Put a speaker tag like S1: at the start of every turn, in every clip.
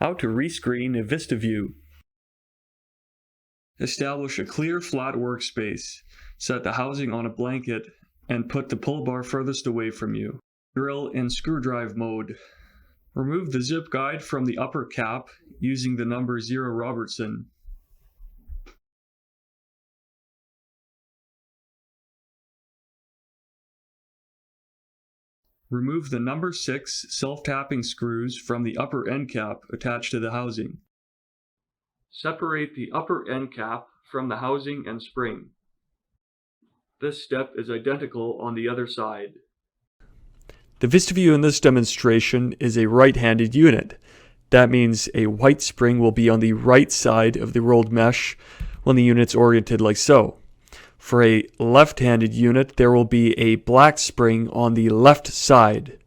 S1: How to rescreen a VistaView. Establish a clear, flat workspace. Set the housing on a blanket and put the pull bar furthest away from you. Drill in screwdrive mode. Remove the zip guide from the upper cap using the number 0 Robertson. Remove the number 6 self-tapping screws from the upper end cap attached to the housing. Separate the upper end cap from the housing and spring. This step is identical on the other side.
S2: The VistaView in this demonstration is a right-handed unit. That means a white spring will be on the right side of the rolled mesh when the unit's oriented like so. For a left-handed unit, there will be a black spring on the left side.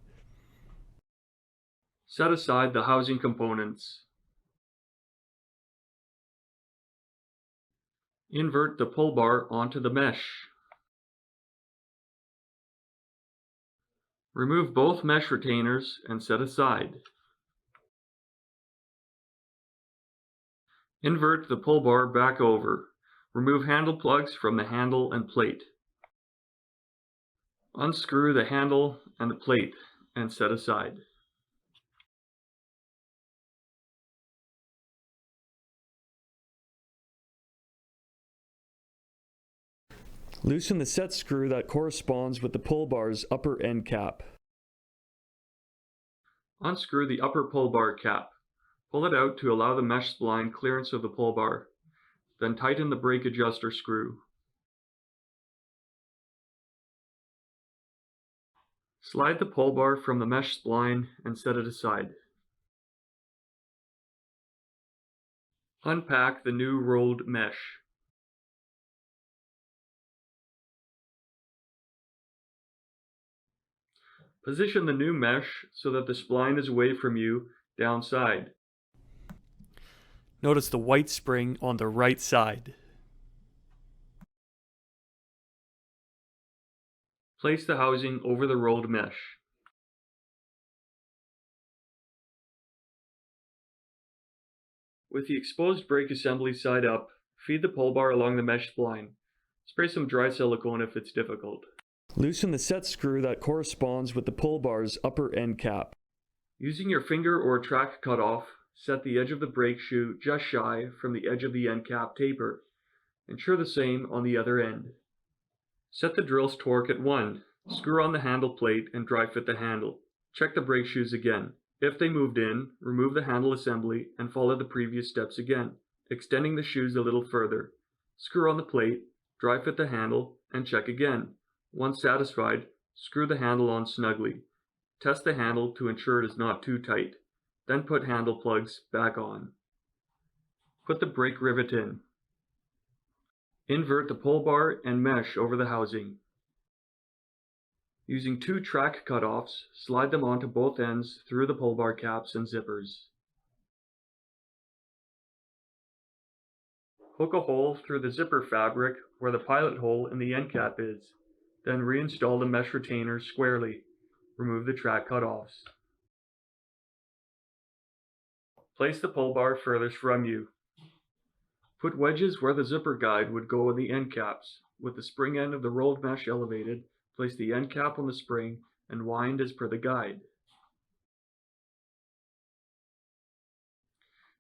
S1: Set aside the housing components. Invert the pull bar onto the mesh. Remove both mesh retainers and set aside. Invert the pull bar back over. Remove handle plugs from the handle and plate. Unscrew the handle and the plate and set aside.
S2: Loosen the set screw that corresponds with the pull bar's upper end cap.
S1: Unscrew the upper pull bar cap. Pull it out to allow the mesh spline clearance of the pull bar. Then tighten the brake adjuster screw. Slide the pull bar from the mesh spline and set it aside. Unpack the new rolled mesh. Position the new mesh so that the spline is away from you downside.
S2: Notice the white spring on the right side.
S1: Place the housing over the rolled mesh. With the exposed brake assembly side up, feed the pull bar along the mesh spline. Spray some dry silicone if it's difficult.
S2: Loosen the set screw that corresponds with the pull bar's upper end cap.
S1: Using your finger or track cutoff, set the edge of the brake shoe just shy from the edge of the end cap taper. Ensure the same on the other end. Set the drill's torque at 1. Screw on the handle plate and dry fit the handle. Check the brake shoes again. If they moved in, remove the handle assembly and follow the previous steps again, extending the shoes a little further. Screw on the plate, dry fit the handle, and check again. Once satisfied, screw the handle on snugly. Test the handle to ensure it is not too tight. Then put handle plugs back on. Put the brake rivet in. Invert the pull bar and mesh over the housing. Using 2 track cutoffs, slide them onto both ends through the pull bar caps and zippers. Hook a hole through the zipper fabric where the pilot hole in the end cap is. Then reinstall the mesh retainers squarely. Remove the track cutoffs. Place the pull bar furthest from you. Put wedges where the zipper guide would go in the end caps. With the spring end of the rolled mesh elevated, place the end cap on the spring and wind as per the guide.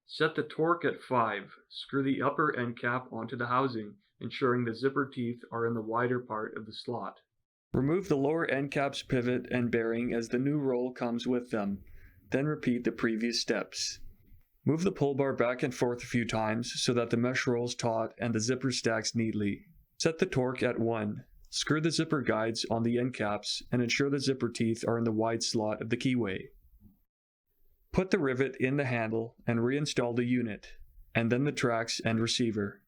S1: Set the torque at 5. Screw the upper end cap onto the housing, ensuring the zipper teeth are in the wider part of the slot. Remove the lower end cap's pivot and bearing as the new roll comes with them. Then repeat the previous steps. Move the pull bar back and forth a few times so that the mesh rolls taut and the zipper stacks neatly. Set the torque at 1. Screw the zipper guides on the end caps and ensure the zipper teeth are in the wide slot of the keyway. Put the rivet in the handle and reinstall the unit, and then the tracks and receiver.